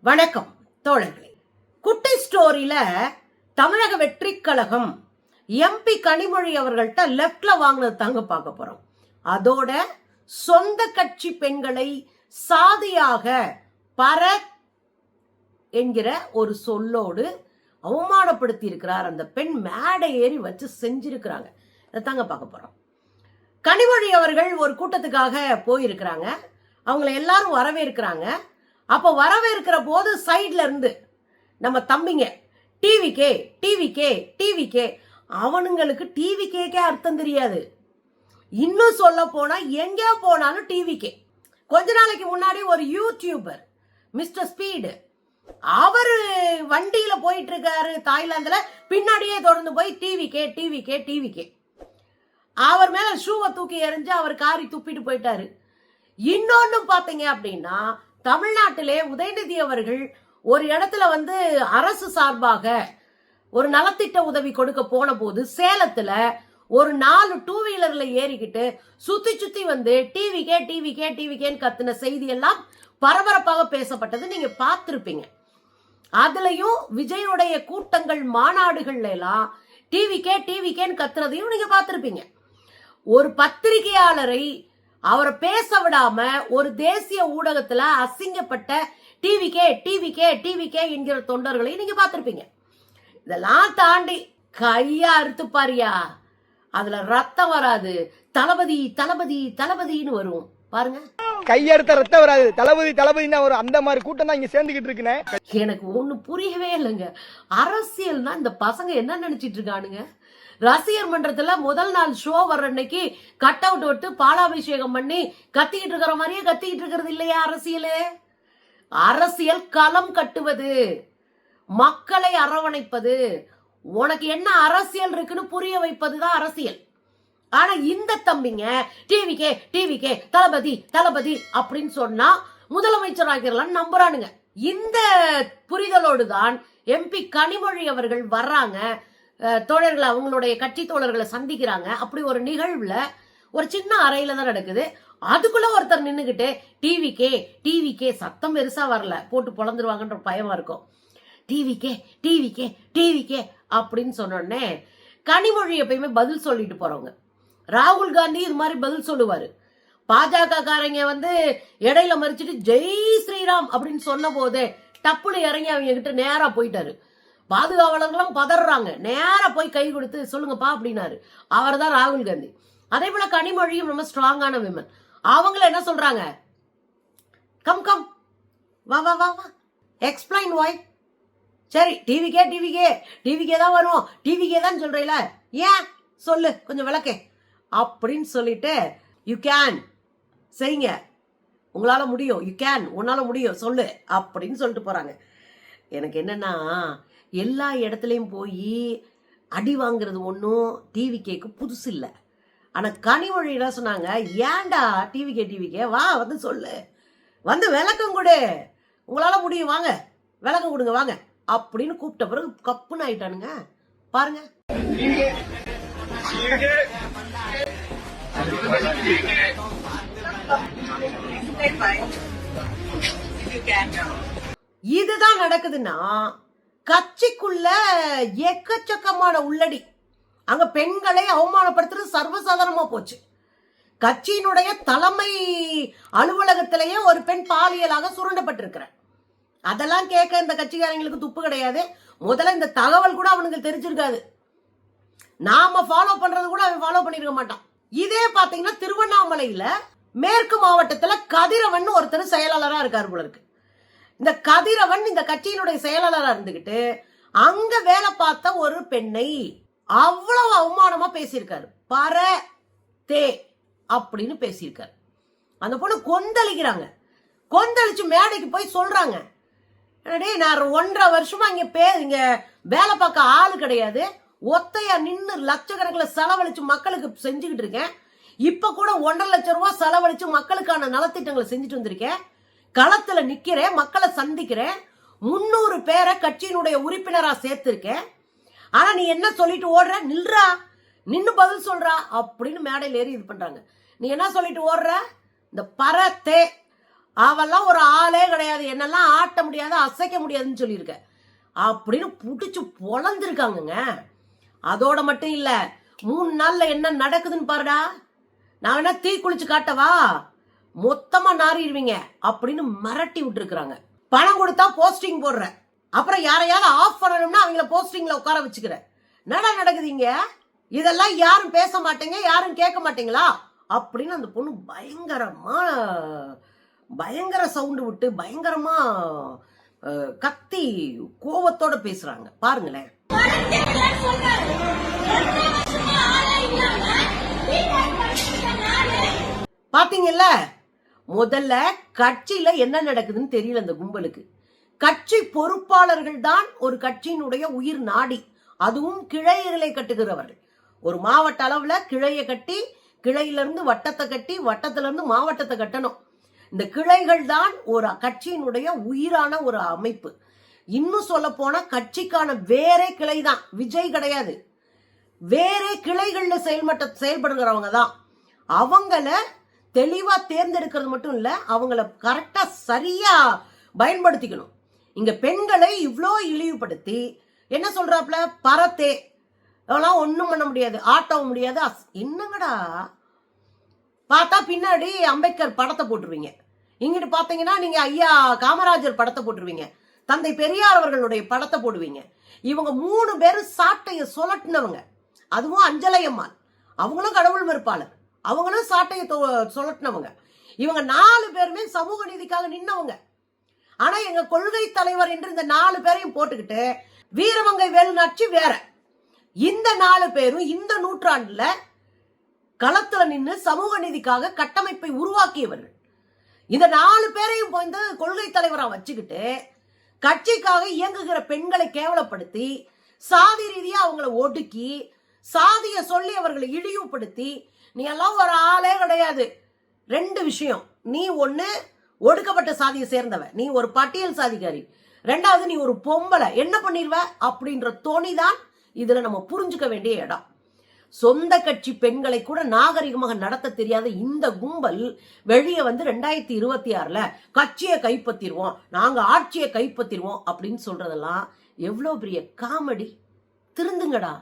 வணக்கம் தோழர்களே. குட்டி ஸ்டோரியில தமிழக வெற்றி கழகம் எம்பி கனிமொழி அவர்கள்ட்ட லெப்ட்ல வாங்கினது தாங்க பார்க்க போறோம். அதோட சொந்த கட்சி பெண்களை சாதியாக பர என்கிற ஒரு சொல்லோடு அவமானப்படுத்தி இருக்கிறார். அந்த பெண் மேடை ஏறி வச்சு செஞ்சிருக்கிறாங்க. அதை தாங்க பார்க்க போறோம். கனிமொழி அவர்கள் ஒரு கூட்டத்துக்காக போயிருக்கிறாங்க. அவங்களை எல்லாரும் வரவேற்கிறாங்க. அப்ப வரவேற்கிற போது சைட்ல இருந்து நம்ம தம்பிங்க டிவிக்கே டிவிக்கே டிவிக்கே, அவனுங்களுக்கு டிவிக்கே அர்த்தம் தெரியாது. இன்னும் சொல்ல போனா எங்க போனாலும் டிவிக்கே. கொஞ்ச நாளைக்கு முன்னாடி ஒரு யூடியூபர் மிஸ்டர் ஸ்பீடு, அவரு வண்டியில போயிட்டு இருக்காரு தாய்லாந்துல, பின்னாடியே தொடர்ந்து போய் டிவிக்கே டிவிக்கே டிவிக்கே. அவர் மேல ஷூவை தூக்கி எறிஞ்சு அவர் காரி துப்பிட்டு போயிட்டாரு. இன்னொன்னு பாத்தீங்க அப்படின்னா, தமிழ்நாட்டிலே உதயநிதி அவர்கள் ஒரு இடத்துல அரசு சார்பாக ஒரு நலத்திட்ட உதவி கொடுக்க போன போது சேலத்துல ஒரு 4 டூ வீலர்ல ஏறிக்கிட்டு சுத்தி சுத்தி டிவிக்கே டிவிக்கே டிவிக்கேன்னு கத்துன செய்தி எல்லாம் பரபரப்பாக பேசப்பட்டது நீங்க பார்த்திருப்பீங்க. அதுலயும் விஜயுடைய கூட்டங்கள் மாநாடுகள்ல எல்லாம் டிவிக்கே டிவிக்கேன்னு கத்துறதையும் நீங்க பார்த்திருப்பீங்க. ஒரு பத்திரிகையாளரை அவரை பேச விடாம ஒரு தேசிய ஊடகத்துல அசிங்கப்பட்ட டிவிக்கே டிவிக்கே டிவிக்கே என்கிற தொண்டர்களை நீங்க பார்த்திருப்பீங்க. இதெல்லாம் தாண்டி கையா அறுத்து பாரியா, அதுல ரத்தம் வராது, தளபதி தளபதி தளபதினு வரும் பாருங்க. கையெடுத்த ரத்தம் வராது, தளபதி தளபதினா வரும். அந்த மாதிரி கூட்டம் தான் இங்க சேர்ந்துகிட்டு இருக்குனே. எனக்கு ஒண்ணு புரியவே இல்லைங்க. அரசியல்னா இந்த பசங்க என்ன நினைச்சிட்டு இருக்கானுங்க? ரசிகர் மன்றத்துல முதல் நாள் ஷோ வர்ற அன்னைக்கு கட் அவுட் விட்டு பாலாபிஷேகம் பண்ணி கத்திக்கிட்டு இருக்கிற மாதிரியே கத்திக்கிட்டு இருக்கிறது இல்லையா அரசியல்? அரசியல் களம் கட்டுவது, மக்களை அரவணைப்பது, உனக்கு என்ன அரசியல் இருக்குன்னு புரிய வைப்பதுதான் அரசியல். ஆனா இந்த தம்பிங்க டிவிக்கே டிவிக்கே தளபதி தளபதி அப்படின்னு சொன்னா முதலமைச்சர் ஆகிடலாம் நம்புறானுங்க. இந்த புரிதலோடு தான் எம்பி கனிமொழி அவர்கள் வர்றாங்க. தோழர்களை, அவங்களுடைய கட்சி தோழர்களை சந்திக்கிறாங்க. அப்படி ஒரு நிகழ்வுல ஒரு சின்ன அறையில தான் நடக்குது. அதுக்குள்ள ஒருத்தர் நின்னுகிட்டு டிவிக்கே டிவிக்கே, சத்தம் பெருசா வரல, போட்டு பொழந்துருவாங்கன்ற பயமா இருக்கும். டிவிக்கே டிவிக்கே டிவிக்கே அப்படின்னு சொன்னோடனே கனிமொழி எப்பயுமே பதில் சொல்லிட்டு போறவங்க. ராகுல் காந்தி இது மாதிரி பதில் சொல்லுவாரு. பாஜக காரங்க இடையில மறிச்சிட்டு ஜெய் ஸ்ரீராம் அப்படின்னு சொன்ன போதே டப்புனு இறங்கி அவங்க கிட்ட நேரா போயிட்டாரு. பாதுகாவலர்களும் பதறாங்க. நேரா போய் கை கொடுத்து சொல்லுங்கப்பா அப்படின்னாரு. அவர் தான் ராகுல் காந்தி. அதே போல கனிமொழியும் ரொம்ப ஸ்ட்ராங்கான விமன். அவங்கள என்ன சொல்றாங்க, கம் கம் வா வா வா வா எக்ஸ்பிளைன் வாய். சரி டிவிக்கே டிவிக்கே டிவிக்கே தான் வரும், டிவிக்கே தான் சொல்றீல, ஏன் சொல்லு கொஞ்சம் விளக்கே அப்படின்னு சொல்லிட்டு யூ கேன் செய்யுங்க, உங்களால முடியும், யூ கேன் உன்னால முடியும் சொல்லு அப்படின்னு சொல்லிட்டு போறாங்க. எனக்கு என்னன்னா, எல்லா இடத்துலையும் போய் அடி வாங்குறது ஒன்றும் டிவிக்கேக்கு புதுசு இல்லை. ஆனால் கனிமொழி என்ன சொன்னாங்க, ஏன்டா டிவிக்கே வா சொல்லு, விளக்கம் கொடு, உங்களால முடியும், வாங்க விளக்கம் கொடுங்க வாங்க அப்படின்னு கூப்பிட்ட பிறகு கப்புன்னு ஆயிட்டானுங்க பாருங்க. இதுதான் நடக்குதுன்னா கட்சிக்குள்ள எக்கச்சக்கமான உள்ளடி. அங்க பெண்களை அவமானப்படுத்துறது சர்வசாதாரணமா போச்சு. கட்சியினுடைய தலைமை அலுவலகத்திலேயே ஒரு பெண் பாலியலாக சுரண்டப்பட்டிருக்கிற, அதெல்லாம் கேட்க இந்த கட்சிக்காரங்களுக்கு துப்பு கிடையாது. முதல்ல இந்த தகவல் கூட அவனுக்கு தெரிஞ்சிருக்காது. நாம ஃபாலோ பண்றது கூட அவன் ஃபாலோ பண்ணிருக்க மாட்டான். இதே பாத்தீங்கன்னா திருவண்ணாமலையில மேற்கு மாவட்டத்துல கதிரவன் ஒருத்தர் செயலாளரா இருக்காரு போல இருக்கு. இந்த கதிரவன் இந்த கட்சியினுடைய செயலாளராக இருந்துகிட்டு அங்க வேலை பார்த்த ஒரு பெண்ணை அவ்வளவு அவமானமா பேசியிருக்காரு. பர தே அப்படின்னு பேசியிருக்காரு. அந்த பொண்ணு கொந்தளிக்கிறாங்க. கொந்தளிச்சு மேடைக்கு போய் சொல்றாங்க, நான் 1.5 வருஷமா இங்க வேலை பார்க்க ஆளு கிடையாது, ஒத்தையா நின்று லட்சக்கணக்கில் செலவழிச்சு மக்களுக்கு செஞ்சுக்கிட்டு இருக்கேன். இப்ப கூட 1.5 லட்சம் ரூபாய் செலவழிச்சு மக்களுக்கான நலத்திட்டங்களை செஞ்சுட்டு வந்திருக்கேன். களத்துல நிக்கிறேன், மக்களை சந்திக்கிறேன், 300 பேரை கட்சியினுடைய உறுப்பினரா சேர்த்திருக்கேன். ஆனா நீ என்ன சொல்லிட்டு ஓடுற, நில்றா, நின்னு பதில் சொல்றா அப்படின்னு மேடையில் ஏறி இது பண்றாங்க. நீ என்ன சொல்லிட்டு ஓடுற, இந்த பரத்தே அவெல்லாம் ஒரு ஆளே கிடையாது, என்னெல்லாம் ஆட்ட முடியாது அசைக்க முடியாதுன்னு சொல்லியிருக்க அப்படின்னு புடிச்சு பொழந்திருக்காங்கங்க. அதோட மட்டும் இல்ல, 3 நாள்ல என்ன நடக்குதுன்னு பாருடா. நான் வேணா தீ குளிச்சு காட்டவா, மொத்தமா நாறிடுவீங்க அப்படின்னு மிரட்டி விட்டு இருக்காங்க. பணம் கொடுத்தா போஸ்டிங் போடுற, அப்புறம் யாரையாவது ஆஃப் பண்ணணும்னா அவங்கள போஸ்டிங்ல உட்கார வச்சுக்கிற. என்னடா நடக்குதுங்க? இதெல்லாம் யாரும் பேச மாட்டீங்க, யாரும் கேட்க மாட்டீங்களா அப்படின்னு அந்த பொண்ணு பயங்கர சவுண்டு விட்டு பயங்கரமா கத்தி கோவத்தோட பேசுறாங்க. பாருங்களேன். பாத்தீங்கல்ல, முதல்ல கட்சியில என்ன நடக்குதுன்னு தெரியல அந்த கும்பலுக்கு. கட்சி பொறுப்பாளர்கள் தான் ஒரு கட்சியினுடைய உயிர் நாடி, அதுவும் கிளைகளை கட்டுகிறவர்கள். ஒரு மாவட்ட அளவுல கிளையை கட்டி, கிளையிலிருந்து வட்டத்தை கட்டி, வட்டத்திலிருந்து மாவட்டத்தை கட்டணும். இந்த கிளைகள் தான் ஒரு கட்சியினுடைய உயிரான ஒரு அமைப்பு. இன்னும் சொல்ல போனா கட்சிக்கான வேறே கிளை தான், விஜய் கிடையாது. வேறே கிளைகள்ல செயல்படுகிறவங்க தான். அவங்கள தெளிவா தேர்ந்தெடுக்கிறது மட்டும் இல்ல, அவங்கள கரெக்டா சரியா பயன்படுத்திக்கணும். இங்க பெண்களை இவ்ளோ இழிவுபடுத்தி என்ன சொல்றாப்ல, பரத்தே அதெல்லாம் ஒண்ணும் பண்ண முடியாது, ஆட்டவும் முடியாது. என்னங்கடா பார்த்தா பின்னாடி அம்பேத்கர் படத்தை போட்டுருவீங்க, இங்கிட்டு பாத்தீங்கன்னா நீங்க ஐயா காமராஜர் படத்தை போட்டுருவீங்க, தந்தை பெரியார் அவர்களுடைய படத்தை போடுவீங்க. இவங்க 3 பேரும் சாட்டைய சுழட்டினவங்க. அதுவும் அஞ்சலை அம்மாள், அவங்களும் கடவுள் மறுப்பாளர், அவங்களும் சாட்டையை சுழட்டினவங்க. இவங்க 4 பேருமே சமூக நீதிக்காக நின்னவங்க. ஆனா எங்க கொள்கை தலைவர் என்று இந்த 4 பேரையும் போட்டுக்கிட்டு வீரமங்கை வேலுநாச்சி வேற. இந்த 4 பேரும் இந்த நூற்றாண்டுல களத்துல நின்று சமூக நீதிக்காக கட்டமைப்பை உருவாக்கியவர்கள். இந்த 4 பேரையும் வந்து கொள்கை தலைவரா வச்சுக்கிட்டு கட்சிக்காக இயங்குகிற பெண்களை கேவலப்படுத்தி, சாதி ரீதியா அவங்களை ஒடுக்கி, சாதிய சொல்லி அவர்களை இழிவுபடுத்தி, நீ எல்லாம் ஒரு ஆளே கிடையாது. 2 விஷயம், நீ ஒண்ணு ஒடுக்கப்பட்ட சாதியை சேர்ந்தவ, நீ ஒரு பட்டியல் சாதிக்காரி, 2வது நீ ஒரு பொம்பளை, என்ன பண்ணிருவ அப்படின்ற தோணிதான் இதுல நம்ம புரிஞ்சுக்க வேண்டிய இடம். சொந்த கட்சி பெண்களை கூட நாகரிகமாக நடத்த தெரியாத இந்த கும்பல் வெளியே வந்து 2026ல கட்சியை கைப்பற்றிடுவோம், நாங்க ஆட்சியை கைப்பற்றிடுவோம் அப்படின்னு சொல்றதெல்லாம் எவ்வளவு பெரிய காமெடி. திருந்துங்கடா.